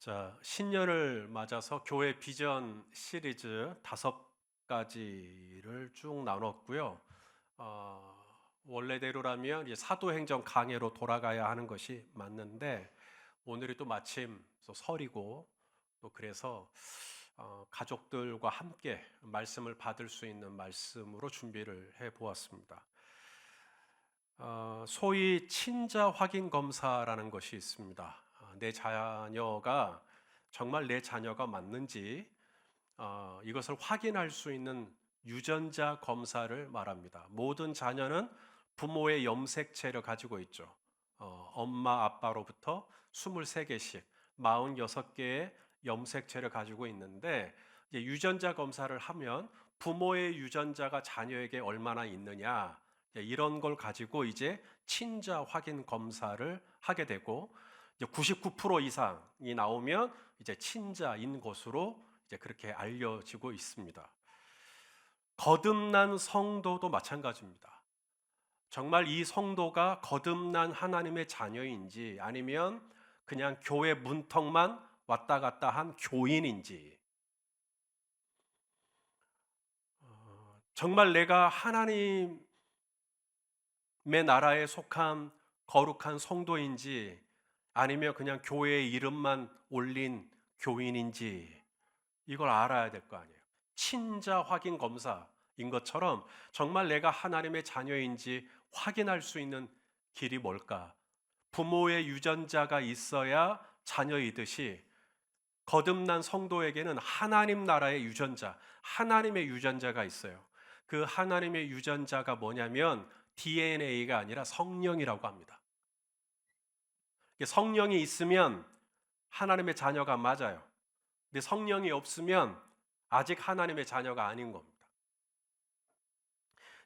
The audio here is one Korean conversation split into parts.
자, 신년을 맞아서 교회 비전 시리즈 5가지를 쭉 나눴고요. 어, 원래대로라면 이제 사도행전 강해로 돌아가야 하는 것이 맞는데 오늘이 또 마침 또 설이고 또 그래서 가족들과 함께 말씀을 받을 수 있는 말씀으로 준비를 해 보았습니다. 소위 친자 확인 검사라는 것이 있습니다. 내 자녀가 정말 내 자녀가 맞는지 이것을 확인할 수 있는 유전자 검사를 말합니다. 모든 자녀는 부모의 염색체를 가지고 있죠. 엄마 아빠로부터 23개씩 46개의 염색체를 가지고 있는데 이제 유전자 검사를 하면 부모의 유전자가 자녀에게 얼마나 있느냐 이런 걸 가지고 이제 친자 확인 검사를 하게 되고 이제 99% 이상이 나오면 이제 친자인 것으로 이제 그렇게 알려지고 있습니다. 거듭난 성도도 마찬가지입니다. 정말 이 성도가 거듭난 하나님의 자녀인지 아니면 그냥 교회 문턱만 왔다 갔다 한 교인인지 정말 내가 하나님의 나라에 속한 거룩한 성도인지 아니면 그냥 교회의 이름만 올린 교인인지 이걸 알아야 될 거 아니에요. 친자 확인 검사인 것처럼 정말 내가 하나님의 자녀인지 확인할 수 있는 길이 뭘까? 부모의 유전자가 있어야 자녀이듯이 거듭난 성도에게는 하나님 나라의 유전자, 하나님의 유전자가 있어요. 그 하나님의 유전자가 뭐냐면 DNA가 아니라 성령이라고 합니다. 성령이 있으면 하나님의 자녀가 맞아요. 근데 성령이 없으면 아직 하나님의 자녀가 아닌 겁니다.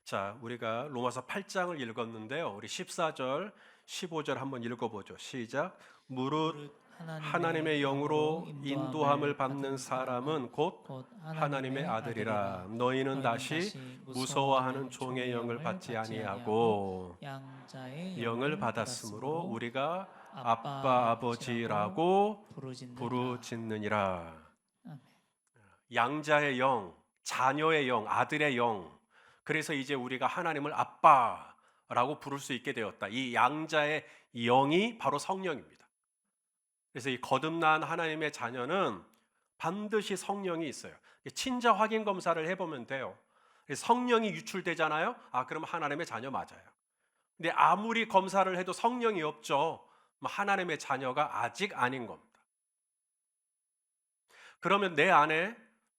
자, 우리가 로마서 8장을 읽었는데요. 우리 14절, 15절 한번 읽어보죠. 시작. 무릇 하나님의 영으로 인도함을 받는 사람은 곧 하나님의 아들이라. 너희는 다시 무서워하는 종의 영을 받지 아니하고 양자의 영을 영을 받았으므로 받았으므로 우리가 아빠 아빠 아버지라고 부르짖느니라. 부르짖느니라. 아멘. 양자의 영, 자녀의 영, 아들의 영. 그래서 이제 우리가 하나님을 아빠라고 부를 수 있게 되었다. 이 양자의 영이 바로 성령입니다. 그래서 이 거듭난 하나님의 자녀는 반드시 성령이 있어요. 친자 확인 검사를 해보면 돼요. 성령이 유출되잖아요. 그럼 하나님의 자녀 맞아요. 근데 아무리 검사를 해도 성령이 없죠. 하나님의 자녀가 아직 아닌 겁니다. 그러면 내 안에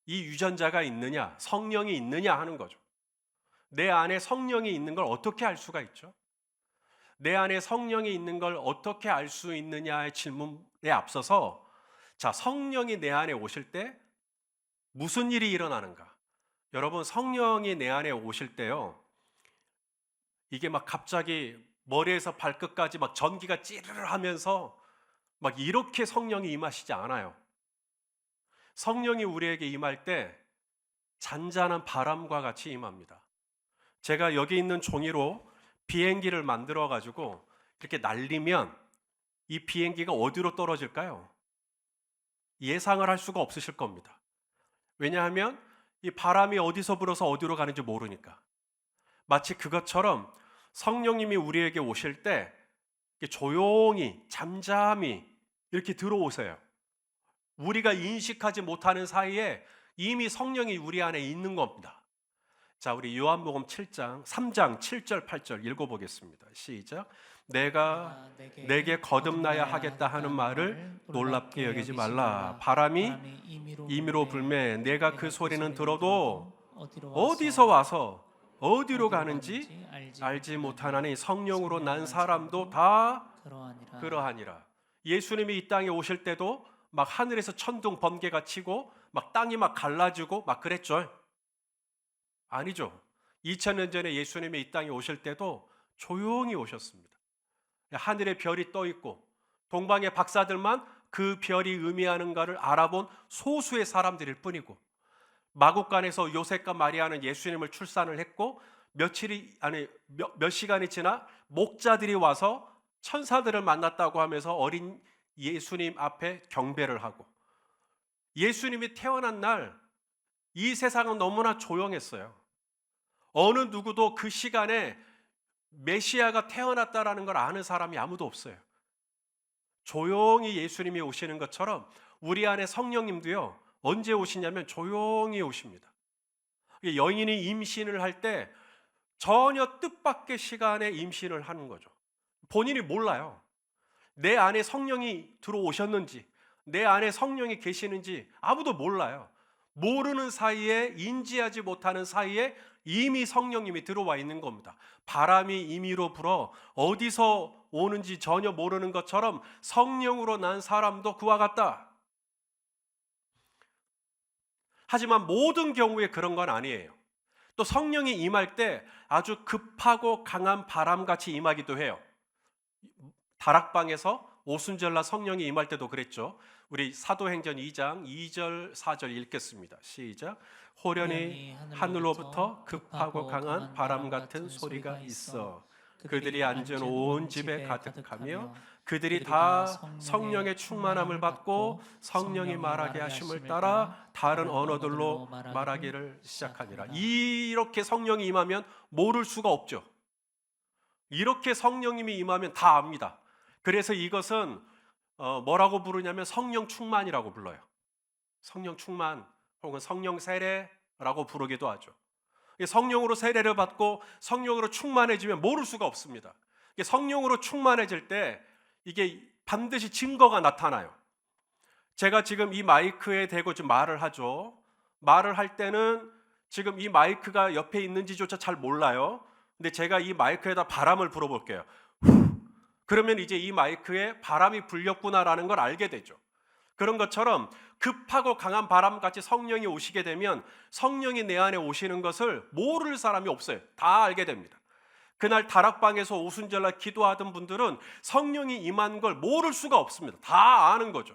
이 유전자가 있느냐, 성령이 있느냐 하는 거죠. 내 안에 성령이 있는 걸 어떻게 알 수가 있죠? 내 안에 성령이 있는 걸 어떻게 알 수 있느냐의 질문에 앞서서 자, 성령이 내 안에 오실 때 무슨 일이 일어나는가? 여러분, 성령이 내 안에 오실 때요. 이게 막 갑자기 머리에서 발끝까지 막 전기가 찌르르 하면서 막 이렇게 성령이 임하시지 않아요. 성령이 우리에게 임할 때 잔잔한 바람과 같이 임합니다. 제가 여기 있는 종이로 비행기를 만들어 가지고 이렇게 날리면 이 비행기가 어디로 떨어질까요? 예상을 할 수가 없으실 겁니다. 왜냐하면 이 바람이 어디서 불어서 어디로 가는지 모르니까. 마치 그것처럼 성령님이 우리에게 오실 때 조용히 잠잠히 이렇게 들어오세요. 우리가 인식하지 못하는 사이에 이미 성령이 우리 안에 있는 겁니다. 자, 우리 요한복음 7장 3장 7절 8절 읽어보겠습니다. 시작. 내가 내게 거듭나야 하겠다 하는 말을 놀랍게 여기지 말라. 바람이 임의로 불매 내가 그 소리는 들어도 어디서 와서 어디로 가는지 알지 못하나니 성령으로 난 사람도 다 그러하니라. 예수님이 이 땅에 오실 때도 막 하늘에서 천둥 번개가 치고 막 땅이 막 갈라지고 막 그랬죠. 아니죠. 2000년 전에 예수님이 이 땅에 오실 때도 조용히 오셨습니다. 하늘에 별이 떠 있고 동방의 박사들만 그 별이 의미하는가를 알아본 소수의 사람들일 뿐이고 마국간에서 요셉과 마리아는 예수님을 출산을 했고 몇 시간이 지나 목자들이 와서 천사들을 만났다고 하면서 어린 예수님 앞에 경배를 하고, 예수님이 태어난 날 이 세상은 너무나 조용했어요. 어느 누구도 그 시간에 메시아가 태어났다라는 걸 아는 사람이 아무도 없어요. 조용히 예수님이 오시는 것처럼 우리 안에 성령님도요, 언제 오시냐면 조용히 오십니다. 여인이 임신을 할 때 전혀 뜻밖의 시간에 임신을 하는 거죠. 본인이 몰라요. 내 안에 성령이 들어오셨는지, 내 안에 성령이 계시는지 아무도 몰라요. 모르는 사이에, 인지하지 못하는 사이에 이미 성령님이 들어와 있는 겁니다. 바람이 임의로 불어 어디서 오는지 전혀 모르는 것처럼 성령으로 난 사람도 그와 같다. 하지만 모든 경우에 그런 건 아니에요. 또 성령이 임할 때 아주 급하고 강한 바람같이 임하기도 해요. 다락방에서 오순절날 성령이 임할 때도 그랬죠. 우리 사도행전 2장 2절 4절 읽겠습니다. 시작. 호련히 하늘로부터 급하고 강한 바람 같은 소리가 있어 그들이 앉은 온 집에 가득하며 그들이 다 성령의 충만함을 받고 성령이 말하게 하심을 따라 다른 언어들로 말하기를 시작하니라. 이렇게 성령이 임하면 모를 수가 없죠. 이렇게 성령님이 임하면 다 압니다. 그래서 이것은 뭐라고 부르냐면 성령 충만이라고 불러요. 성령 충만 혹은 성령 세례라고 부르기도 하죠. 성령으로 세례를 받고 성령으로 충만해지면 모를 수가 없습니다. 성령으로 충만해질 때 이게 반드시 증거가 나타나요. 제가 지금 이 마이크에 대고 지금 말을 하죠. 말을 할 때는 지금 이 마이크가 옆에 있는지조차 잘 몰라요. 근데 제가 이 마이크에다 바람을 불어볼게요. 그러면 이제 이 마이크에 바람이 불렸구나라는 걸 알게 되죠. 그런 것처럼 급하고 강한 바람같이 성령이 오시게 되면 성령이 내 안에 오시는 것을 모를 사람이 없어요. 다 알게 됩니다. 그날 다락방에서 오순절날 기도하던 분들은 성령이 임한 걸 모를 수가 없습니다. 다 아는 거죠.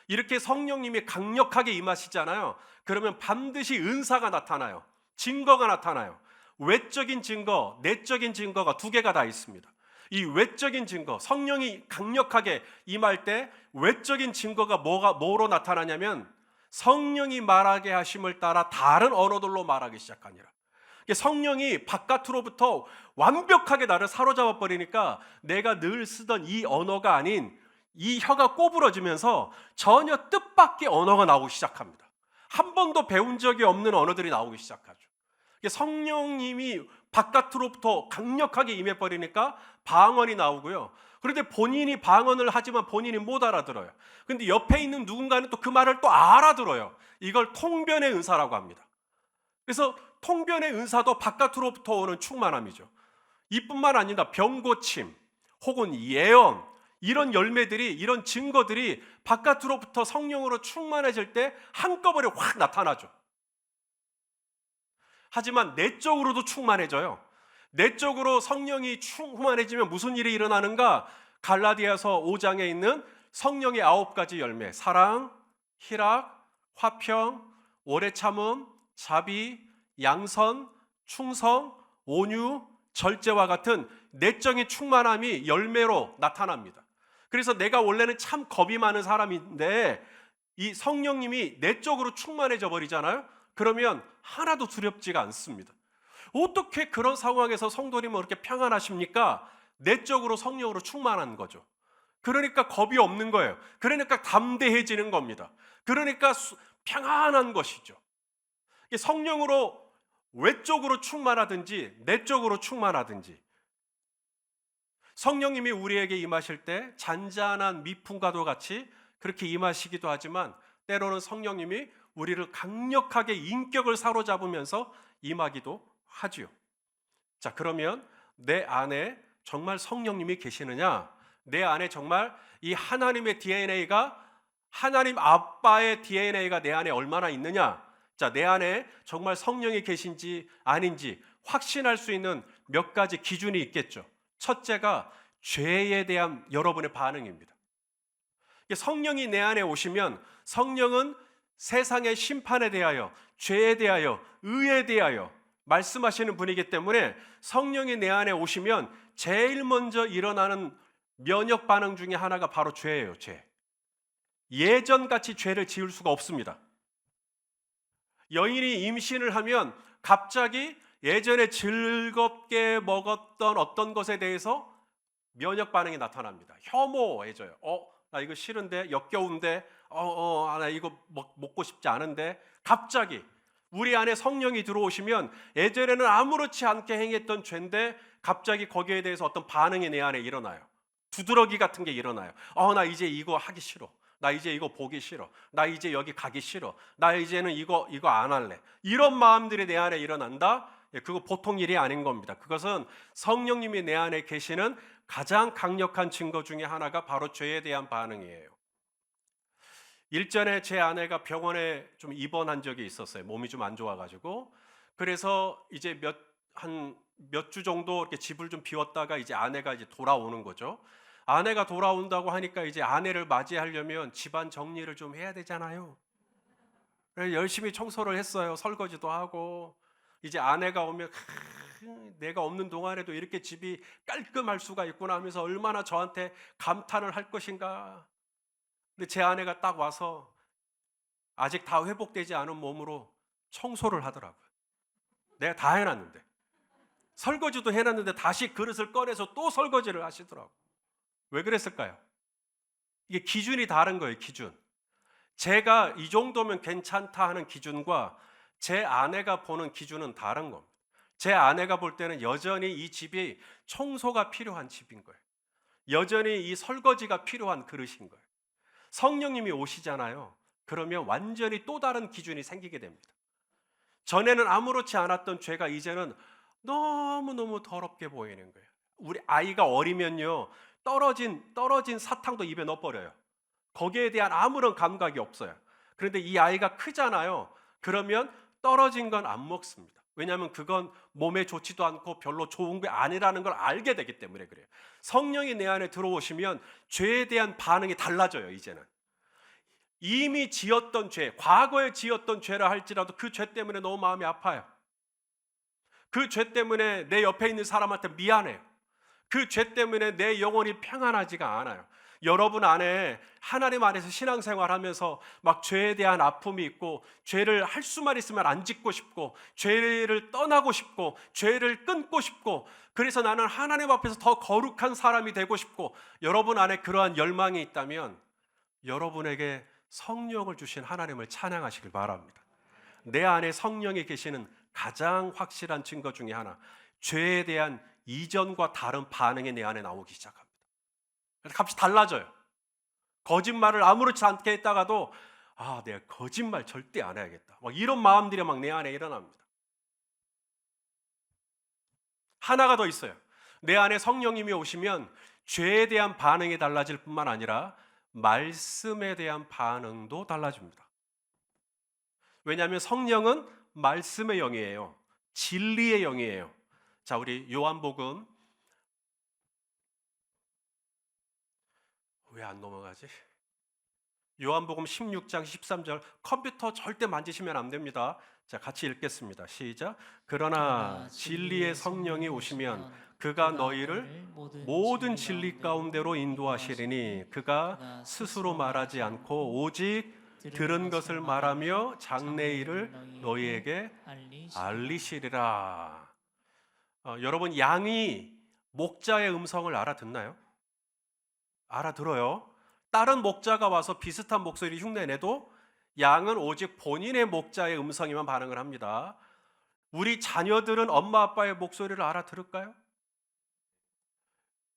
이렇게 성령님이 강력하게 임하시잖아요. 그러면 반드시 은사가 나타나요. 증거가 나타나요. 외적인 증거, 내적인 증거가 두 개가 다 있습니다. 이 외적인 증거, 성령이 강력하게 임할 때 외적인 증거가 뭐로 나타나냐면 성령이 말하게 하심을 따라 다른 언어들로 말하기 시작하니라. 성령이 바깥으로부터 완벽하게 나를 사로잡아 버리니까 내가 늘 쓰던 이 언어가 아닌 이 혀가 꼬부러지면서 전혀 뜻밖의 언어가 나오기 시작합니다. 한 번도 배운 적이 없는 언어들이 나오기 시작하죠. 성령님이 바깥으로부터 강력하게 임해버리니까 방언이 나오고요. 그런데 본인이 방언을 하지만 본인이 못 알아들어요. 그런데 옆에 있는 누군가는 또 그 말을 또 알아들어요. 이걸 통변의 은사라고 합니다. 그래서 통변의 은사도 바깥으로부터 오는 충만함이죠. 이뿐만 아니라 병고침 혹은 예언, 이런 열매들이, 이런 증거들이 바깥으로부터 성령으로 충만해질 때 한꺼번에 확 나타나죠. 하지만 내적으로도 충만해져요. 내적으로 성령이 충만해지면 무슨 일이 일어나는가? 갈라디아서 5장에 있는 성령의 9가지 열매, 사랑, 희락, 화평, 오래 참음, 자비, 양선, 충성, 온유, 절제와 같은 내적인 충만함이 열매로 나타납니다. 그래서 내가 원래는 참 겁이 많은 사람인데 이 성령님이 내적으로 충만해져 버리잖아요. 그러면 하나도 두렵지가 않습니다. 어떻게 그런 상황에서 성도님은 그렇게 평안하십니까? 내적으로 성령으로 충만한 거죠. 그러니까 겁이 없는 거예요. 그러니까 담대해지는 겁니다. 그러니까 평안한 것이죠. 성령으로 외적으로 충만하든지 내적으로 충만하든지 성령님이 우리에게 임하실 때 잔잔한 미풍과도 같이 그렇게 임하시기도 하지만 때로는 성령님이 우리를 강력하게 인격을 사로잡으면서 임하기도 하지요. 자, 그러면 내 안에 정말 성령님이 계시느냐? 내 안에 정말 이 하나님의 DNA가, 하나님 아빠의 DNA가 내 안에 얼마나 있느냐? 자, 내 안에 정말 성령이 계신지 아닌지 확신할 수 있는 몇 가지 기준이 있겠죠. 첫째가 죄에 대한 여러분의 반응입니다. 성령이 내 안에 오시면 성령은 세상의 심판에 대하여, 죄에 대하여, 의에 대하여 말씀하시는 분이기 때문에 성령이 내 안에 오시면 제일 먼저 일어나는 면역 반응 중에 하나가 바로 죄예요. 죄. 예전같이 죄를 지을 수가 없습니다. 여인이 임신을 하면 갑자기 예전에 즐겁게 먹었던 어떤 것에 대해서 면역 반응이 나타납니다. 혐오해져요. 나 이거 싫은데, 역겨운데, 나 이거 먹고 싶지 않은데. 갑자기 우리 안에 성령이 들어오시면 예전에는 아무렇지 않게 행했던 죄인데 갑자기 거기에 대해서 어떤 반응이 내 안에 일어나요. 두드러기 같은 게 일어나요. 나 이제 이거 하기 싫어. 나 이제 이거 보기 싫어. 나 이제 여기 가기 싫어. 나 이제는 이거 안 할래. 이런 마음들이 내 안에 일어난다? 그거 보통 일이 아닌 겁니다. 그것은 성령님이 내 안에 계시는 가장 강력한 증거 중에 하나가 바로 죄에 대한 반응이에요. 일전에 제 아내가 병원에 좀 입원한 적이 있었어요. 몸이 좀 안 좋아가지고. 그래서 이제 몇 주 정도 이렇게 집을 좀 비웠다가 이제 아내가 이제 돌아오는 거죠. 아내가 돌아온다고 하니까 이제 아내를 맞이하려면 집안 정리를 좀 해야 되잖아요. 그래서 열심히 청소를 했어요. 설거지도 하고. 이제 아내가 오면 내가 없는 동안에도 이렇게 집이 깔끔할 수가 있구나 하면서 얼마나 저한테 감탄을 할 것인가. 근데 제 아내가 딱 와서 아직 다 회복되지 않은 몸으로 청소를 하더라고요. 내가 다 해놨는데. 설거지도 해놨는데 다시 그릇을 꺼내서 또 설거지를 하시더라고요. 왜 그랬을까요? 이게 기준이 다른 거예요, 기준. 제가 이 정도면 괜찮다 하는 기준과 제 아내가 보는 기준은 다른 겁니다. 제 아내가 볼 때는 여전히 이 집이 청소가 필요한 집인 거예요. 여전히 이 설거지가 필요한 그릇인 거예요. 성령님이 오시잖아요. 그러면 완전히 또 다른 기준이 생기게 됩니다. 전에는 아무렇지 않았던 죄가 이제는 너무너무 더럽게 보이는 거예요. 우리 아이가 어리면요, 떨어진 사탕도 입에 넣어버려요. 거기에 대한 아무런 감각이 없어요. 그런데 이 아이가 크잖아요. 그러면 떨어진 건 안 먹습니다. 왜냐하면 그건 몸에 좋지도 않고 별로 좋은 게 아니라는 걸 알게 되기 때문에 그래요. 성령이 내 안에 들어오시면 죄에 대한 반응이 달라져요. 이제는 이미 지었던 죄, 과거에 지었던 죄라 할지라도 그 죄 때문에 너무 마음이 아파요. 그 죄 때문에 내 옆에 있는 사람한테 미안해요. 그 죄 때문에 내 영혼이 평안하지가 않아요. 여러분 안에 하나님 안에서 신앙생활하면서 막 죄에 대한 아픔이 있고, 죄를 할 수만 있으면 안 짓고 싶고, 죄를 떠나고 싶고, 죄를 끊고 싶고, 그래서 나는 하나님 앞에서 더 거룩한 사람이 되고 싶고, 여러분 안에 그러한 열망이 있다면 여러분에게 성령을 주신 하나님을 찬양하시길 바랍니다. 내 안에 성령이 계시는 가장 확실한 증거 중에 하나, 죄에 대한 이전과 다른 반응이 내 안에 나오기 시작합니다. 값이 달라져요. 거짓말을 아무렇지 않게 했다가도 내가 거짓말 절대 안 해야겠다, 막 이런 마음들이 막 내 안에 일어납니다. 하나가 더 있어요. 내 안에 성령님이 오시면 죄에 대한 반응이 달라질 뿐만 아니라 말씀에 대한 반응도 달라집니다. 왜냐하면 성령은 말씀의 영이에요. 진리의 영이에요. 자, 우리 요한복음, 왜 안 넘어가지? 요한복음 16장 13절, 컴퓨터 절대 만지시면 안 됩니다. 자, 같이 읽겠습니다. 시작. 그러나 진리의 성령이 오시면 그가 너희를 모든 진리 가운데로 인도하시리니 그가 스스로 말하지 않고 오직 들은 것을 말하며 장래일을 너희에게 알리시리라. 여러분, 양이 목자의 음성을 알아듣나요? 알아들어요. 다른 목자가 와서 비슷한 목소리 흉내내도 양은 오직 본인의 목자의 음성에만 반응을 합니다. 우리 자녀들은 엄마 아빠의 목소리를 알아들을까요?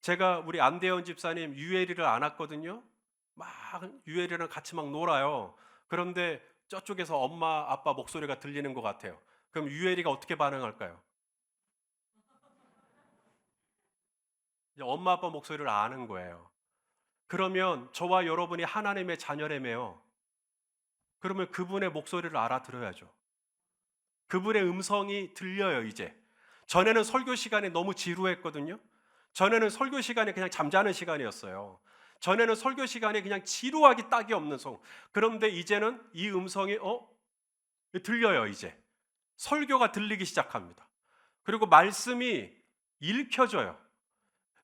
제가 우리 안대현 집사님 유엘이를 안았거든요. 막 유엘이랑 같이 막 놀아요. 그런데 저쪽에서 엄마 아빠 목소리가 들리는 것 같아요. 그럼 유엘이가 어떻게 반응할까요? 이제 엄마 아빠 목소리를 아는 거예요. 그러면 저와 여러분이 하나님의 자녀라며요. 그러면 그분의 목소리를 알아들어야죠. 그분의 음성이 들려요. 이제 전에는 설교 시간이 너무 지루했거든요. 전에는 설교 시간이 그냥 잠자는 시간이었어요. 전에는 설교 시간이 그냥 지루하기 딱이 없는 성. 그런데 이제는 이 음성이 들려요. 이제 설교가 들리기 시작합니다. 그리고 말씀이 읽혀져요.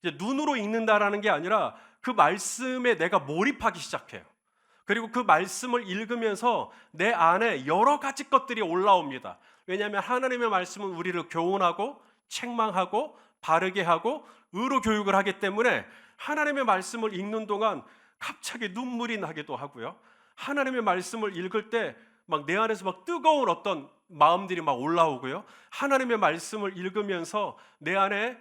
이제 눈으로 읽는다라는 게 아니라 그 말씀에 내가 몰입하기 시작해요. 그리고 그 말씀을 읽으면서 내 안에 여러 가지 것들이 올라옵니다. 왜냐하면 하나님의 말씀은 우리를 교훈하고 책망하고 바르게 하고 의로 교육을 하기 때문에 하나님의 말씀을 읽는 동안 갑자기 눈물이 나기도 하고요. 하나님의 말씀을 읽을 때 막 내 안에서 막 뜨거운 어떤 마음들이 막 올라오고요. 하나님의 말씀을 읽으면서 내 안에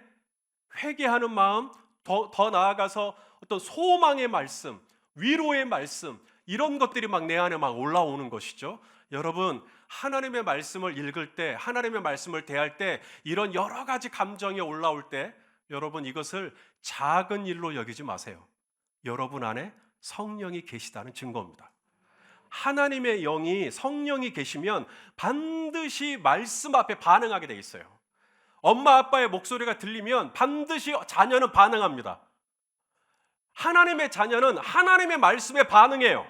회개하는 마음, 더 나아가서 어떤 소망의 말씀, 위로의 말씀, 이런 것들이 막 내 안에 막 올라오는 것이죠. 여러분, 하나님의 말씀을 읽을 때, 하나님의 말씀을 대할 때 이런 여러 가지 감정이 올라올 때 여러분, 이것을 작은 일로 여기지 마세요. 여러분 안에 성령이 계시다는 증거입니다. 하나님의 영이, 성령이 계시면 반드시 말씀 앞에 반응하게 돼 있어요. 엄마 아빠의 목소리가 들리면 반드시 자녀는 반응합니다. 하나님의 자녀는 하나님의 말씀에 반응해요.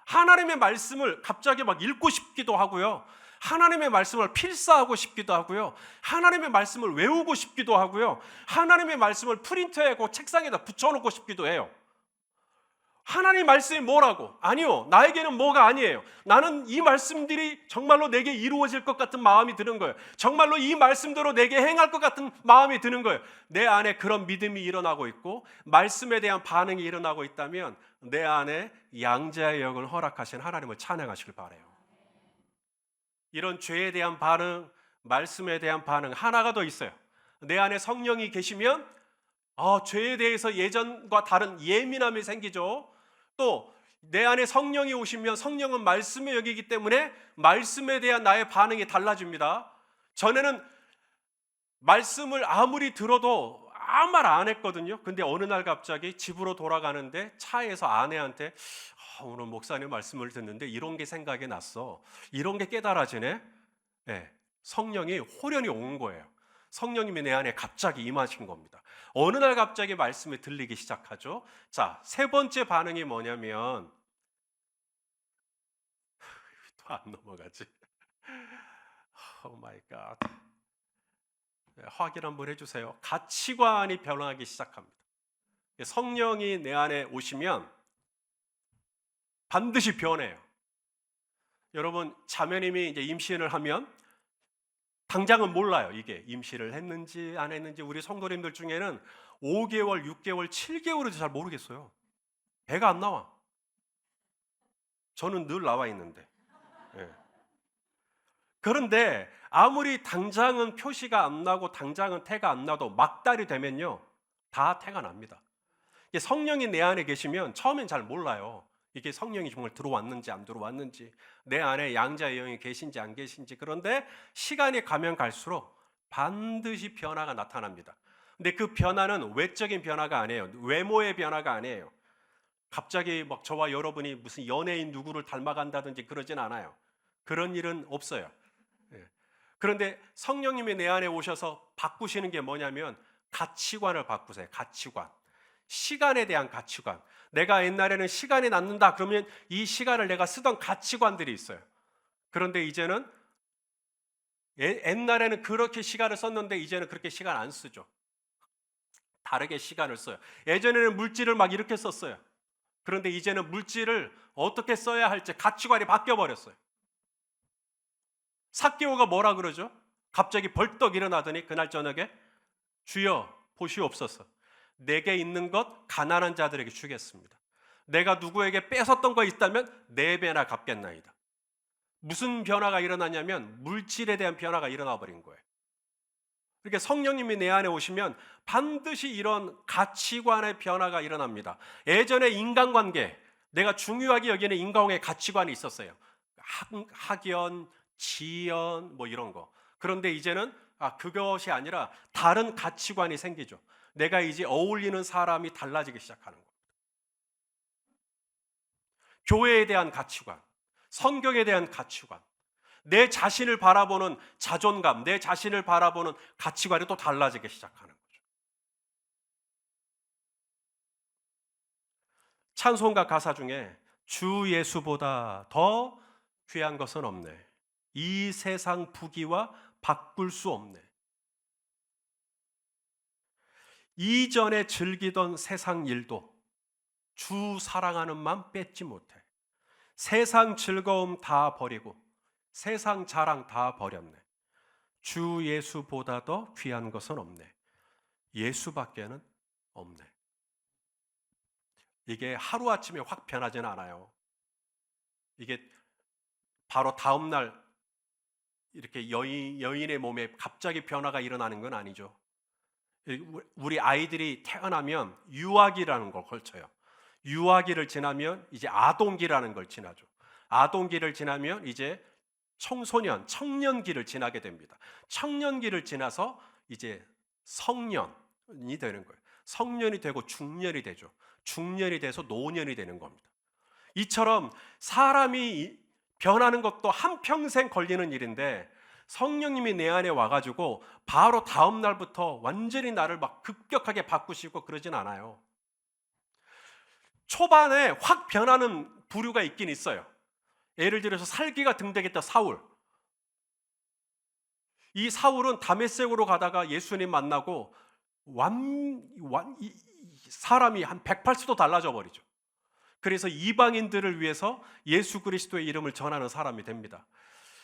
하나님의 말씀을 갑자기 막 읽고 싶기도 하고요. 하나님의 말씀을 필사하고 싶기도 하고요. 하나님의 말씀을 외우고 싶기도 하고요. 하나님의 말씀을 프린트하고 책상에다 붙여놓고 싶기도 해요. 하나님 말씀이 뭐라고? 아니요, 나에게는 뭐가 아니에요. 나는 이 말씀들이 정말로 내게 이루어질 것 같은 마음이 드는 거예요. 정말로 이 말씀대로 내게 행할 것 같은 마음이 드는 거예요. 내 안에 그런 믿음이 일어나고 있고 말씀에 대한 반응이 일어나고 있다면 내 안에 양자의 영을 허락하신 하나님을 찬양하시길 바라요. 이런 죄에 대한 반응, 말씀에 대한 반응 하나가 더 있어요. 내 안에 성령이 계시면 죄에 대해서 예전과 다른 예민함이 생기죠. 또 내 안에 성령이 오시면 성령은 말씀의 영이기 때문에 말씀에 대한 나의 반응이 달라집니다. 전에는 말씀을 아무리 들어도 아무 말 안 했거든요. 근데 어느 날 갑자기 집으로 돌아가는데 차에서 아내한테 오늘 목사님 말씀을 듣는데 이런 게 생각이 났어. 이런 게 깨달아지네. 네, 성령이 호련히 온 거예요. 성령님이 내 안에 갑자기 임하신 겁니다. 어느 날 갑자기 말씀이 들리기 시작하죠. 자, 세 번째 반응이 뭐냐면 또 안 넘어가지. 오 마이 갓. 확인 한번 해주세요. 가치관이 변하기 시작합니다. 성령이 내 안에 오시면 반드시 변해요. 여러분, 자매님이 이제 임신을 하면 당장은 몰라요. 이게 임신을 했는지 안 했는지. 우리 성도님들 중에는 5개월, 6개월, 7개월에도 잘 모르겠어요. 배가 안 나와. 저는 늘 나와 있는데. 예. 그런데 아무리 당장은 표시가 안 나고 당장은 태가 안 나도 막달이 되면요, 다 태가 납니다. 성령이 내 안에 계시면 처음엔 잘 몰라요. 이게 성령이 정말 들어왔는지 안 들어왔는지, 내 안에 양자의 영이 계신지 안 계신지. 그런데 시간이 가면 갈수록 반드시 변화가 나타납니다. 근데 그 변화는 외적인 변화가 아니에요. 외모의 변화가 아니에요. 갑자기 막 저와 여러분이 무슨 연예인 누구를 닮아간다든지 그러진 않아요. 그런 일은 없어요. 그런데 성령님이 내 안에 오셔서 바꾸시는 게 뭐냐면 가치관을 바꾸세요. 가치관. 시간에 대한 가치관. 내가 옛날에는 시간이 남는다 그러면 이 시간을 내가 쓰던 가치관들이 있어요. 그런데 이제는 옛날에는 그렇게 시간을 썼는데 이제는 그렇게 시간 안 쓰죠. 다르게 시간을 써요. 예전에는 물질을 막 이렇게 썼어요. 그런데 이제는 물질을 어떻게 써야 할지 가치관이 바뀌어버렸어요. 삭개오가 뭐라 그러죠? 갑자기 벌떡 일어나더니 그날 저녁에 주여 보시옵소서, 내게 있는 것 가난한 자들에게 주겠습니다. 내가 누구에게 뺏었던 거 있다면 4배나 갚겠나이다. 무슨 변화가 일어나냐면 물질에 대한 변화가 일어나 버린 거예요. 그러니까 성령님이 내 안에 오시면 반드시 이런 가치관의 변화가 일어납니다. 예전에 인간관계, 내가 중요하게 여기는 인간의 가치관이 있었어요. 학연, 지연 뭐 이런 거. 그런데 이제는 그것이 아니라 다른 가치관이 생기죠. 내가 이제 어울리는 사람이 달라지기 시작하는 겁니다. 교회에 대한 가치관, 성경에 대한 가치관, 내 자신을 바라보는 자존감, 내 자신을 바라보는 가치관이 또 달라지기 시작하는 거죠. 찬송가 가사 중에 주 예수보다 더 귀한 것은 없네. 이 세상 부귀와 바꿀 수 없네. 이전에 즐기던 세상 일도 주 사랑하는 마음 뺏지 못해. 세상 즐거움 다 버리고 세상 자랑 다 버렸네. 주 예수보다 더 귀한 것은 없네. 예수밖에는 없네. 이게 하루아침에 확 변하지는 않아요. 이게 바로 다음날 이렇게 여인의 몸에 갑자기 변화가 일어나는 건 아니죠. 우리 아이들이 태어나면 유아기라는 걸 걸쳐요. 유아기를 지나면 이제 아동기라는 걸 지나죠. 아동기를 지나면 이제 청소년, 청년기를 지나게 됩니다. 청년기를 지나서 이제 성년이 되는 거예요. 성년이 되고 중년이 되죠. 중년이 돼서 노년이 되는 겁니다. 이처럼 사람이 변하는 것도 한평생 걸리는 일인데 성령님이 내 안에 와가지고 바로 다음 날부터 완전히 나를 막 급격하게 바꾸시고 그러진 않아요. 초반에 확 변하는 부류가 있긴 있어요. 예를 들어서 살기가 등대했던 사울. 이 사울은 다메섹으로 가다가 예수님 만나고 사람이 한 180도 달라져 버리죠. 그래서 이방인들을 위해서 예수 그리스도의 이름을 전하는 사람이 됩니다.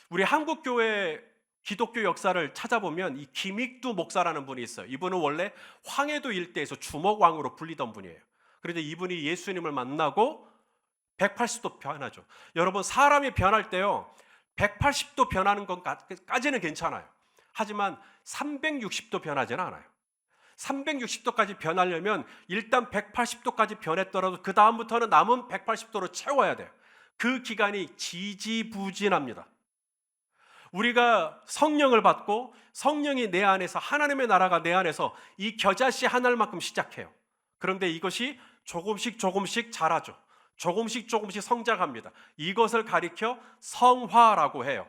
우리 한국교회 기독교 역사를 찾아보면 이 김익두 목사라는 분이 있어요. 이분은 원래 황해도 일대에서 주먹왕으로 불리던 분이에요. 그런데 이분이 예수님을 만나고 180도 변하죠. 여러분, 사람이 변할 때요 180도 변하는 것까지는 괜찮아요. 하지만 360도 변하지는 않아요. 360도까지 변하려면 일단 180도까지 변했더라도 그 다음부터는 남은 180도로 채워야 돼요. 그 기간이 지지부진합니다. 우리가 성령을 받고 성령이 내 안에서, 하나님의 나라가 내 안에서 이 겨자씨 하나만큼 시작해요. 그런데 이것이 조금씩 자라죠. 조금씩 성장합니다. 이것을 가리켜 성화라고 해요.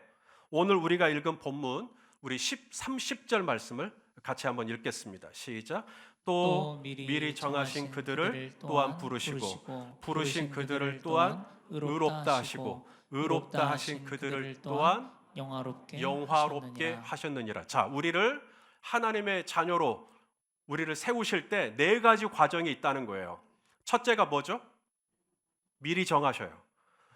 오늘 우리가 읽은 본문 우리 30절 말씀을 같이 한번 읽겠습니다. 시작. 또 미리 정하신 그들을 또한 부르시고 부르신 그들을 또한 의롭다 하시고 의롭다 하신 그들을 또한 영화롭게 하셨느니라. 자, 우리를 하나님의 자녀로 우리를 세우실 때 네 가지 과정이 있다는 거예요. 첫째가 뭐죠? 미리 정하셔요.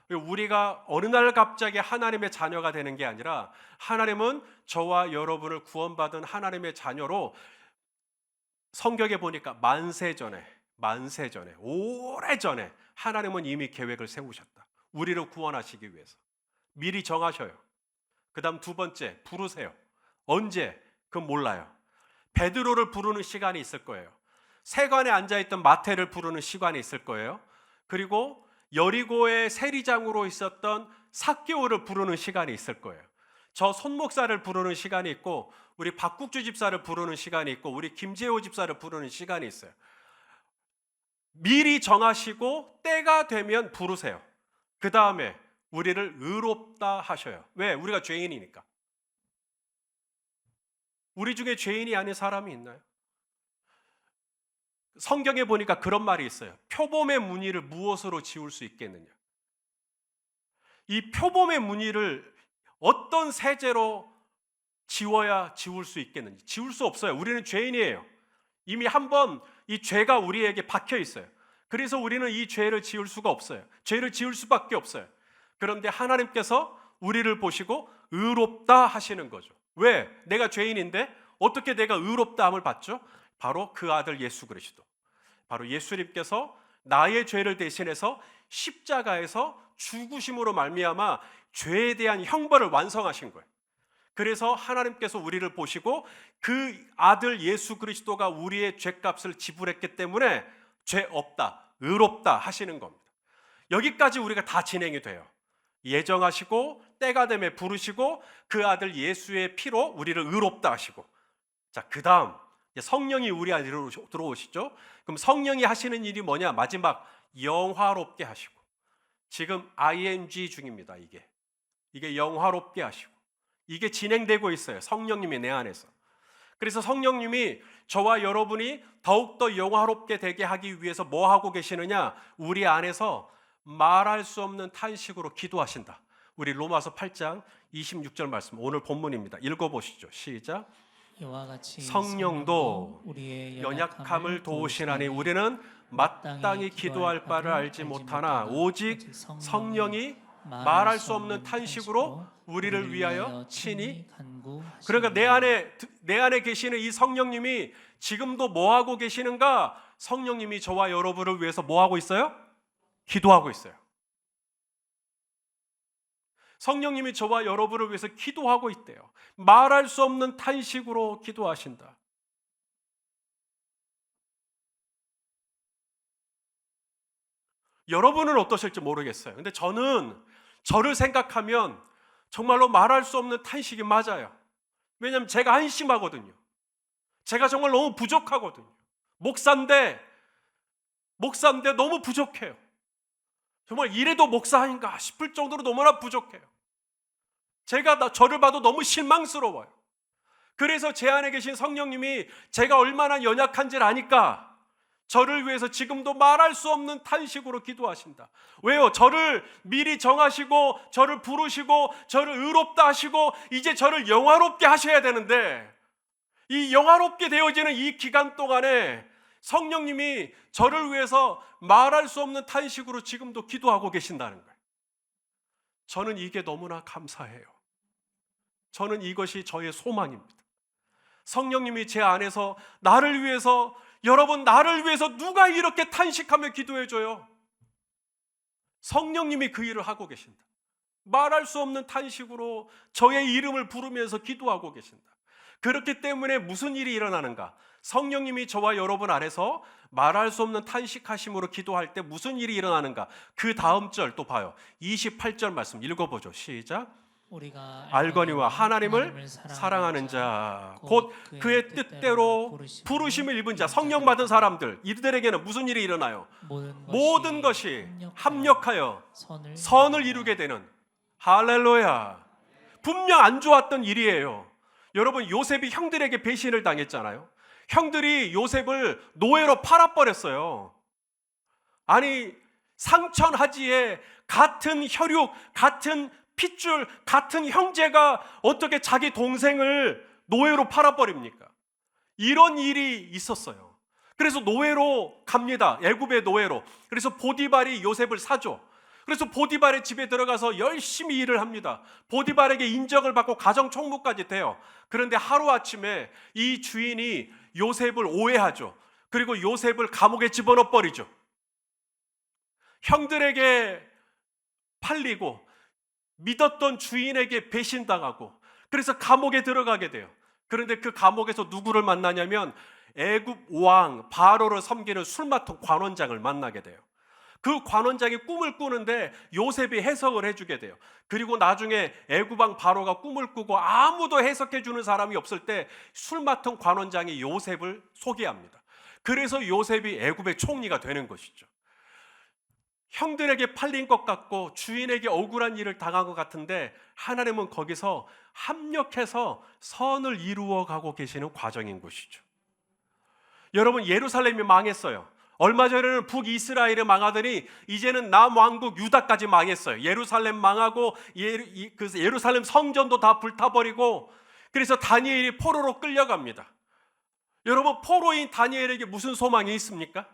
우리가 어느 날 갑자기 하나님의 자녀가 되는 게 아니라 하나님은 저와 여러분을 구원받은 하나님의 자녀로 성경에 보니까 만세전에 오래전에 하나님은 이미 계획을 세우셨다. 우리를 구원하시기 위해서 미리 정하셔요. 그 다음 두 번째, 부르세요. 언제? 그건 몰라요. 베드로를 부르는 시간이 있을 거예요. 세관에 앉아있던 마태를 부르는 시간이 있을 거예요. 그리고 여리고의 세리장으로 있었던 삭개오를 부르는 시간이 있을 거예요. 저 손목사를 부르는 시간이 있고 우리 박국주 집사를 부르는 시간이 있고 우리 김재호 집사를 부르는 시간이 있어요. 미리 정하시고 때가 되면 부르세요. 그 다음에 우리를 의롭다 하셔요. 왜? 우리가 죄인이니까. 우리 중에 죄인이 아닌 사람이 있나요? 성경에 보니까 그런 말이 있어요. 표범의 무늬를 무엇으로 지울 수 있겠느냐? 이 표범의 무늬를 어떤 세제로 지워야 지울 수 있겠는지. 지울 수 없어요. 우리는 죄인이에요. 이미 한번 이 죄가 우리에게 박혀 있어요. 그래서 우리는 이 죄를 지울 수가 없어요. 죄를 지울 수밖에 없어요. 그런데 하나님께서 우리를 보시고 의롭다 하시는 거죠. 왜? 내가 죄인인데 어떻게 내가 의롭다함을 받죠? 바로 그 아들 예수 그리스도. 바로 예수님께서 나의 죄를 대신해서 십자가에서 죽으심으로 말미암아 죄에 대한 형벌을 완성하신 거예요. 그래서 하나님께서 우리를 보시고 그 아들 예수 그리스도가 우리의 죄값을 지불했기 때문에 죄 없다, 의롭다 하시는 겁니다. 여기까지 우리가 다 진행이 돼요. 예정하시고 때가 되면 부르시고 그 아들 예수의 피로 우리를 의롭다 하시고, 자, 그 다음 성령이 우리 안에 들어오시죠. 그럼 성령이 하시는 일이 뭐냐? 마지막 영화롭게 하시고, 지금 ing 중입니다. 이게 영화롭게 하시고, 이게 진행되고 있어요. 성령님이 내 안에서. 그래서 성령님이 저와 여러분이 더욱더 영화롭게 되게 하기 위해서 뭐 하고 계시느냐? 우리 안에서 말할 수 없는 탄식으로 기도하신다. 우리 로마서 8장 26절 말씀, 오늘 본문입니다. 읽어보시죠. 시작. 이와 같이 성령도 우리의 연약함을 도우시나니 우리는 마땅히 기도할 바를 알지 못하나 오직 성령이 말할 수 없는 탄식으로 우리를 위하여 친히. 그러니까 내 안에 계시는 이 성령님이 지금도 뭐 하고 계시는가? 성령님이 저와 여러분을 위해서 뭐 하고 있어요? 기도하고 있어요. 성령님이 저와 여러분을 위해서 기도하고 있대요. 말할 수 없는 탄식으로 기도하신다. 여러분은 어떠실지 모르겠어요. 근데 저를 생각하면 정말로 말할 수 없는 탄식이 맞아요. 왜냐하면 제가 한심하거든요. 제가 정말 너무 부족하거든요. 목사인데 너무 부족해요. 정말 이래도 목사 아닌가 싶을 정도로 너무나 부족해요. 제가 저를 봐도 너무 실망스러워요. 그래서 제 안에 계신 성령님이 제가 얼마나 연약한지를 아니까 저를 위해서 지금도 말할 수 없는 탄식으로 기도하신다. 왜요? 저를 미리 정하시고 저를 부르시고 저를 의롭다 하시고 이제 저를 영화롭게 하셔야 되는데 이 영화롭게 되어지는 이 기간 동안에 성령님이 저를 위해서 말할 수 없는 탄식으로 지금도 기도하고 계신다는 거예요. 저는 이게 너무나 감사해요. 저는 이것이 저의 소망입니다. 성령님이 제 안에서 나를 위해서, 여러분 나를 위해서 누가 이렇게 탄식하며 기도해줘요? 성령님이 그 일을 하고 계신다. 말할 수 없는 탄식으로 저의 이름을 부르면서 기도하고 계신다. 그렇기 때문에 무슨 일이 일어나는가? 성령님이 저와 여러분 안에서 말할 수 없는 탄식하심으로 기도할 때 무슨 일이 일어나는가? 그 다음 절 또 봐요. 28절 말씀 읽어보죠. 시작. 우리가 알거니와 하나님을 사랑하는 자 곧 그의 뜻대로 부르심을 입은 자, 성령 받은 사람들, 이들에게는 무슨 일이 일어나요? 모든 것이 합력하여 선을 이루게 되는. 할렐루야. 분명 안 좋았던 일이에요. 여러분, 요셉이 형들에게 배신을 당했잖아요. 형들이 요셉을 노예로 팔아버렸어요. 아니, 상천하지에 같은 혈육, 같은 핏줄, 같은 형제가 어떻게 자기 동생을 노예로 팔아버립니까? 이런 일이 있었어요. 그래서 노예로 갑니다. 애굽의 노예로. 그래서 보디발이 요셉을 사줘. 그래서 보디발의 집에 들어가서 열심히 일을 합니다. 보디발에게 인정을 받고 가정 총무까지 돼요. 그런데 하루아침에 이 주인이 요셉을 오해하죠. 그리고 요셉을 감옥에 집어넣어 버리죠. 형들에게 팔리고 믿었던 주인에게 배신당하고 그래서 감옥에 들어가게 돼요. 그런데 그 감옥에서 누구를 만나냐면 애굽 왕 바로를 섬기는 술 맡은 관원장을 만나게 돼요. 그 관원장이 꿈을 꾸는데 요셉이 해석을 해주게 돼요. 그리고 나중에 애굽 왕 바로가 꿈을 꾸고 아무도 해석해 주는 사람이 없을 때 술 맡은 관원장이 요셉을 소개합니다. 그래서 요셉이 애굽의 총리가 되는 것이죠. 형들에게 팔린 것 같고 주인에게 억울한 일을 당한 것 같은데 하나님은 거기서 합력해서 선을 이루어 가고 계시는 과정인 것이죠. 여러분, 예루살렘이 망했어요. 얼마 전에는 북이스라엘이 망하더니 이제는 남왕국 유다까지 망했어요. 예루살렘 망하고 예루살렘 성전도 다 불타버리고 그래서 다니엘이 포로로 끌려갑니다. 여러분, 포로인 다니엘에게 무슨 소망이 있습니까?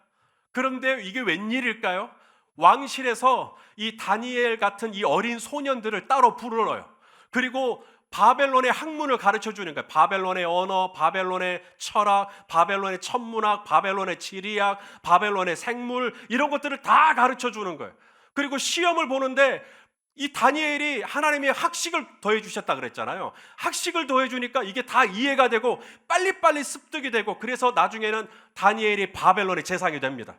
그런데 이게 웬일일까요? 왕실에서 이 다니엘 같은 이 어린 소년들을 따로 불러요. 그리고 바벨론의 학문을 가르쳐 주는 거예요. 바벨론의 언어, 바벨론의 철학, 바벨론의 천문학, 바벨론의 지리학, 바벨론의 생물, 이런 것들을 다 가르쳐 주는 거예요. 그리고 시험을 보는데 이 다니엘이 하나님이 학식을 더해 주셨다 그랬잖아요. 학식을 더해 주니까 이게 다 이해가 되고 빨리빨리 습득이 되고 그래서 나중에는 다니엘이 바벨론의 재상이 됩니다.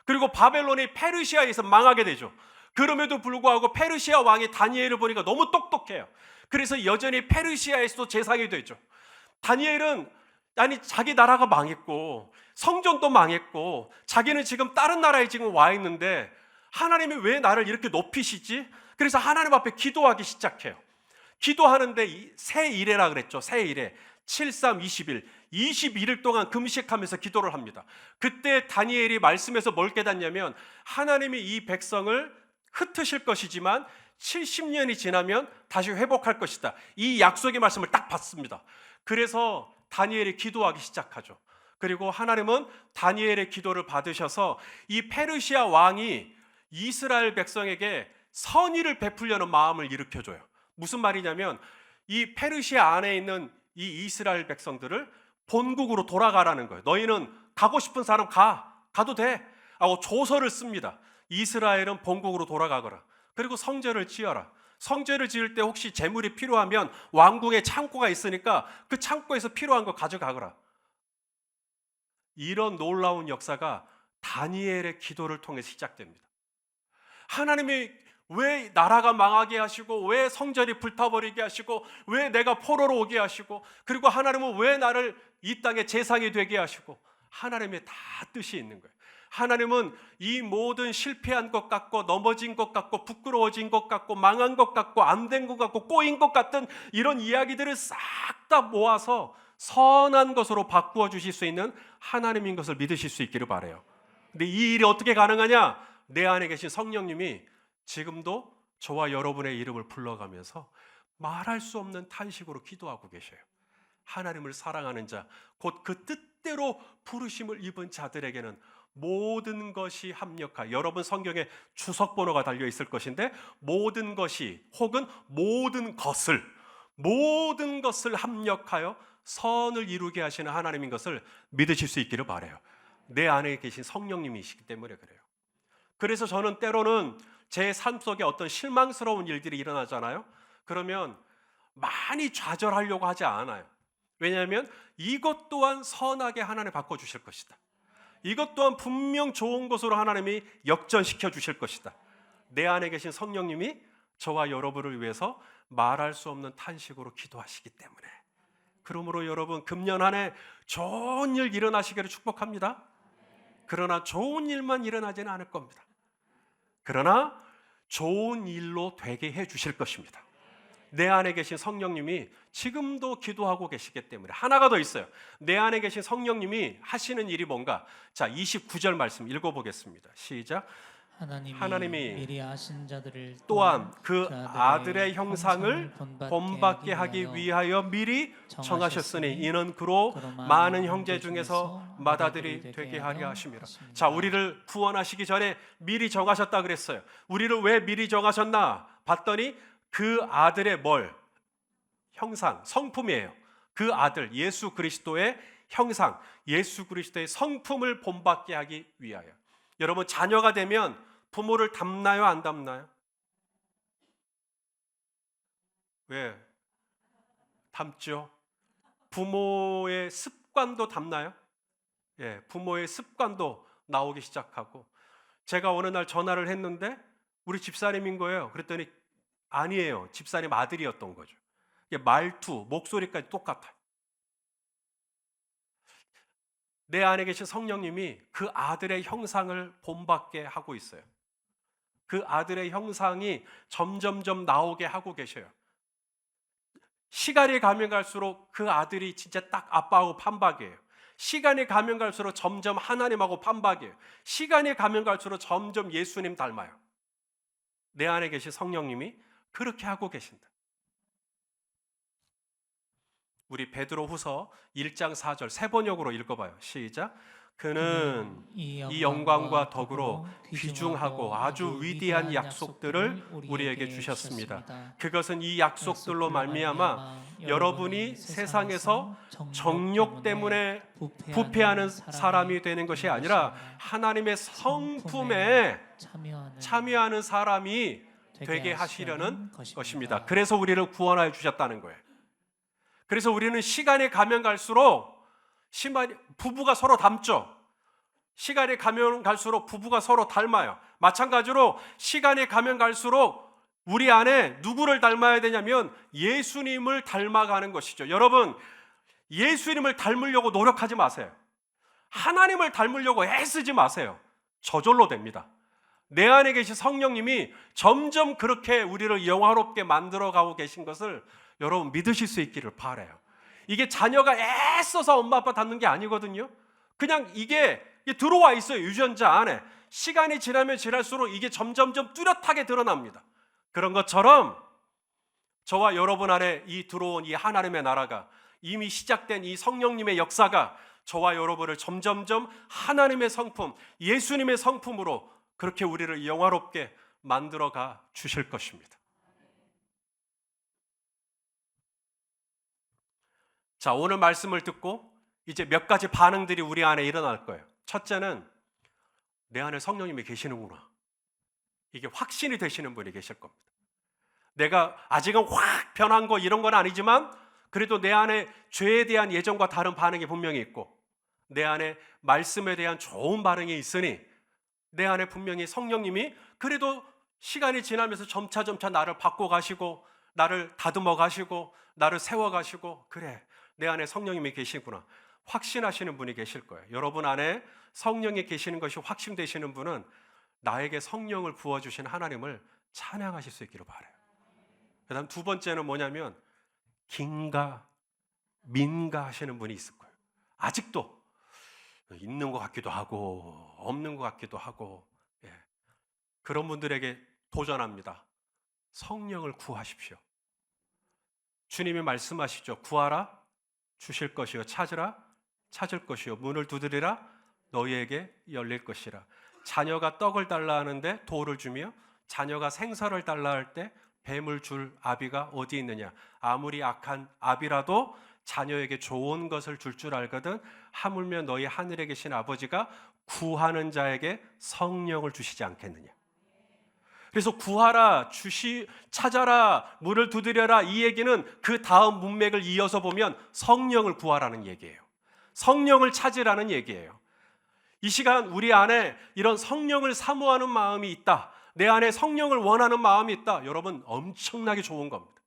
그리고 바벨론이 페르시아에서 망하게 되죠. 그럼에도 불구하고 페르시아 왕이 다니엘을 보니까 너무 똑똑해요. 그래서 여전히 페르시아에서도 재상이 되죠. 다니엘은 자기 나라가 망했고 성전도 망했고 자기는 지금 다른 나라에 지금 와 있는데 하나님이 왜 나를 이렇게 높이시지? 그래서 하나님 앞에 기도하기 시작해요. 기도하는데 새 이레라 그랬죠. 새 이레 7, 3, 20일 21일 동안 금식하면서 기도를 합니다. 그때 다니엘이 말씀에서 뭘 깨닫냐면 하나님이 이 백성을 흩으실 것이지만 70년이 지나면 다시 회복할 것이다. 이 약속의 말씀을 딱 받습니다. 그래서 다니엘이 기도하기 시작하죠. 그리고 하나님은 다니엘의 기도를 받으셔서 이 페르시아 왕이 이스라엘 백성에게 선의를 베풀려는 마음을 일으켜줘요. 무슨 말이냐면 이 페르시아 안에 있는 이 이스라엘 백성들을 본국으로 돌아가라는 거예요. 너희는 가고 싶은 사람 가도 돼 하고 조서를 씁니다. 이스라엘은 본국으로 돌아가거라. 그리고 성전을 지어라. 성전을 지을 때 혹시 재물이 필요하면 왕궁에 창고가 있으니까 그 창고에서 필요한 거 가져가거라. 이런 놀라운 역사가 다니엘의 기도를 통해 시작됩니다. 하나님이 왜 나라가 망하게 하시고, 왜 성전이 불타버리게 하시고, 왜 내가 포로로 오게 하시고, 그리고 하나님은 왜 나를 이 땅의 재상이 되게 하시고, 하나님의 다 뜻이 있는 거예요. 하나님은 이 모든 실패한 것 같고, 넘어진 것 같고, 부끄러워진 것 같고, 망한 것 같고, 안 된 것 같고, 꼬인 것 같은 이런 이야기들을 싹 다 모아서 선한 것으로 바꾸어 주실 수 있는 하나님인 것을 믿으실 수 있기를 바라요. 근데 이 일이 어떻게 가능하냐? 내 안에 계신 성령님이 지금도 저와 여러분의 이름을 불러가면서 말할 수 없는 탄식으로 기도하고 계셔요. 하나님을 사랑하는 자, 곧 그 뜻대로 부르심을 입은 자들에게는 모든 것이 합력하여, 여러분 성경에 주석 번호가 달려 있을 것인데, 모든 것이 혹은 모든 것을 합력하여 선을 이루게 하시는 하나님인 것을 믿으실 수 있기를 바라요. 내 안에 계신 성령님이시기 때문에 그래요. 그래서 저는 때로는 제 삶 속에 어떤 실망스러운 일들이 일어나잖아요. 그러면 많이 좌절하려고 하지 않아요. 왜냐하면 이것 또한 선하게 하나님 바꿔주실 것이다. 이것 또한 분명 좋은 것으로 하나님이 역전시켜 주실 것이다. 내 안에 계신 성령님이 저와 여러분을 위해서 말할 수 없는 탄식으로 기도하시기 때문에, 그러므로 여러분 금년 한 해 좋은 일 일어나시기를 축복합니다. 그러나 좋은 일만 일어나지는 않을 겁니다. 그러나 좋은 일로 되게 해 주실 것입니다. 내 안에 계신 성령님이 지금도 기도하고 계시기 때문에 하나가 더 있어요. 내 안에 계신 성령님이 하시는 일이 뭔가? 자, 29절 말씀 읽어보겠습니다. 시작. 하나님이 미리 아신 자들을 또한 그 아들의 형상을 본받게 하기 위하여 미리 정하셨으니 이는 그로 많은 형제 중에서 맏아들이 되게 하려 하심이라. 자, 우리를 구원하시기 전에 미리 정하셨다 그랬어요. 우리를 왜 미리 정하셨나 봤더니 그 아들의 형상, 성품이에요. 그 아들 예수 그리스도의 형상, 예수 그리스도의 성품을 본받게 하기 위하여. 여러분 자녀가 되면 부모를 닮나요, 안 닮나요? 왜? 닮죠. 부모의 습관도 닮나요? 예, 부모의 습관도 나오기 시작하고, 제가 어느 날 전화를 했는데 우리 집사님인 거예요. 그랬더니 아니에요. 집사님 아들이었던 거죠. 말투, 목소리까지 똑같아요. 내 안에 계신 성령님이 그 아들의 형상을 본받게 하고 있어요. 그 아들의 형상이 점점점 나오게 하고 계셔요. 시간이 가면 갈수록 그 아들이 진짜 딱 아빠하고 판박이에요. 시간이 가면 갈수록 점점 하나님하고 판박이에요. 시간이 가면 갈수록 점점 예수님 닮아요. 내 안에 계신 성령님이 그렇게 하고 계신다. 우리 베드로후서 1장 4절 세 번역으로 읽어봐요. 시작. 그는 이 영광과 덕으로 귀중하고 아주 위대한 약속들을 우리에게 주셨습니다. 그것은 이 약속들로 말미암아 여러분이 세상에서 정욕 때문에 부패하는 사람이 되는 것이 아니라 하나님의 성품에 참여하는 사람이 되게 하시려는 것입니다. 그래서 우리를 구원하여 주셨다는 거예요. 그래서 우리는 시간이 가면 갈수록 부부가 서로 닮죠. 시간이 가면 갈수록 부부가 서로 닮아요. 마찬가지로 시간이 가면 갈수록 우리 안에 누구를 닮아야 되냐면 예수님을 닮아가는 것이죠. 여러분, 예수님을 닮으려고 노력하지 마세요. 하나님을 닮으려고 애쓰지 마세요. 저절로 됩니다. 내 안에 계신 성령님이 점점 그렇게 우리를 영화롭게 만들어가고 계신 것을 여러분 믿으실 수 있기를 바라요. 이게 자녀가 애써서 엄마 아빠 닮는 게 아니거든요. 그냥 이게 들어와 있어요. 유전자 안에. 시간이 지나면 지날수록 이게 점점점 뚜렷하게 드러납니다. 그런 것처럼 저와 여러분 안에 이 들어온 이 하나님의 나라가, 이미 시작된 이 성령님의 역사가 저와 여러분을 점점점 하나님의 성품, 예수님의 성품으로 그렇게 우리를 영화롭게 만들어가 주실 것입니다. 자, 오늘 말씀을 듣고 이제 몇 가지 반응들이 우리 안에 일어날 거예요. 첫째는 내 안에 성령님이 계시는구나. 이게 확신이 되시는 분이 계실 겁니다. 내가 아직은 확 변한 거 이런 건 아니지만 그래도 내 안에 죄에 대한 예전과 다른 반응이 분명히 있고 내 안에 말씀에 대한 좋은 반응이 있으니 내 안에 분명히 성령님이 그래도 시간이 지나면서 점차 나를 바꿔가시고 나를 다듬어 가시고 나를 세워 가시고 그래 내 안에 성령님이 계시구나 확신하시는 분이 계실 거예요. 여러분 안에 성령이 계시는 것이 확신되시는 분은 나에게 성령을 부어주신 하나님을 찬양하실 수 있기를 바라요. 그 다음 두 번째는 뭐냐면 긴가 민가 하시는 분이 있을 거예요. 아직도 있는 것 같기도 하고 없는 것 같기도 하고 그런 분들에게 도전합니다. 성령을 구하십시오. 주님이 말씀하시죠. 구하라 주실 것이요 찾으라 찾을 것이요 문을 두드리라 너희에게 열릴 것이라. 자녀가 떡을 달라 하는데 돌을 주며 자녀가 생선을 달라 할 때 뱀을 줄 아비가 어디 있느냐. 아무리 악한 아비라도 자녀에게 좋은 것을 줄 알거든 하물며 너희 하늘에 계신 아버지가 구하는 자에게 성령을 주시지 않겠느냐. 그래서 구하라, 찾아라, 문을 두드려라 이 얘기는 그 다음 문맥을 이어서 보면 성령을 구하라는 얘기예요. 성령을 찾으라는 얘기예요. 이 시간 우리 안에 이런 성령을 사모하는 마음이 있다. 내 안에 성령을 원하는 마음이 있다. 여러분 엄청나게 좋은 겁니다.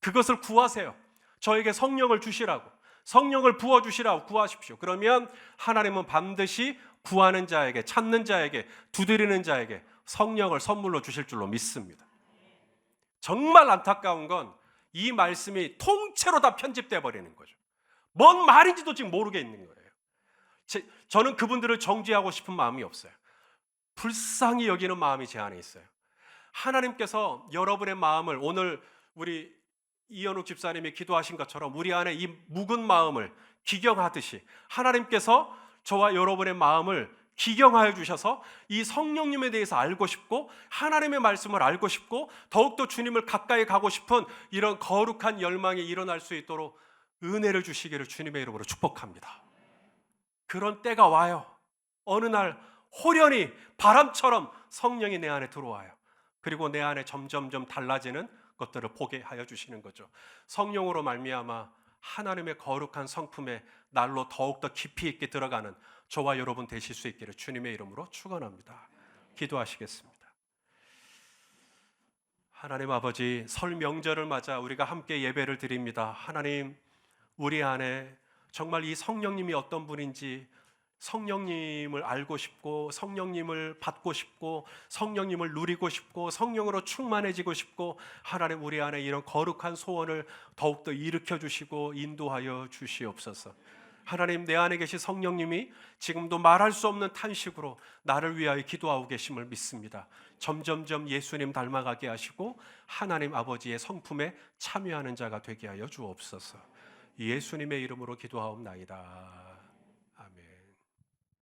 그것을 구하세요. 저에게 성령을 주시라고, 성령을 부어주시라고 구하십시오. 그러면 하나님은 반드시 구하는 자에게, 찾는 자에게, 두드리는 자에게 성령을 선물로 주실 줄로 믿습니다. 정말 안타까운 건 이 말씀이 통째로 다 편집돼 버리는 거죠. 뭔 말인지도 지금 모르게 있는 거예요. 저는 그분들을 정죄하고 싶은 마음이 없어요. 불쌍히 여기는 마음이 제 안에 있어요. 하나님께서 여러분의 마음을 오늘 우리 이현욱 집사님이 기도하신 것처럼 우리 안에 이 묵은 마음을 기경하듯이 하나님께서 저와 여러분의 마음을 기경하여 주셔서 이 성령님에 대해서 알고 싶고 하나님의 말씀을 알고 싶고 더욱더 주님을 가까이 가고 싶은 이런 거룩한 열망이 일어날 수 있도록 은혜를 주시기를 주님의 이름으로 축복합니다. 그런 때가 와요. 어느 날 호련히 바람처럼 성령이 내 안에 들어와요. 그리고 내 안에 점점점 달라지는 것들을 보게 하여 주시는 거죠. 성령으로 말미암아 하나님의 거룩한 성품에 날로 더욱더 깊이 있게 들어가는 저와 여러분 되실 수 있기를 주님의 이름으로 축원합니다. 기도하시겠습니다. 하나님 아버지, 설 명절을 맞아 우리가 함께 예배를 드립니다. 하나님, 우리 안에 정말 이 성령님이 어떤 분인지 성령님을 알고 싶고 성령님을 받고 싶고 성령님을 누리고 싶고 성령으로 충만해지고 싶고 하나님 우리 안에 이런 거룩한 소원을 더욱더 일으켜 주시고 인도하여 주시옵소서. 하나님 내 안에 계신 성령님이 지금도 말할 수 없는 탄식으로 나를 위하여 기도하고 계심을 믿습니다. 점점점 예수님 닮아가게 하시고 하나님 아버지의 성품에 참여하는 자가 되게 하여 주옵소서. 예수님의 이름으로 기도하옵나이다.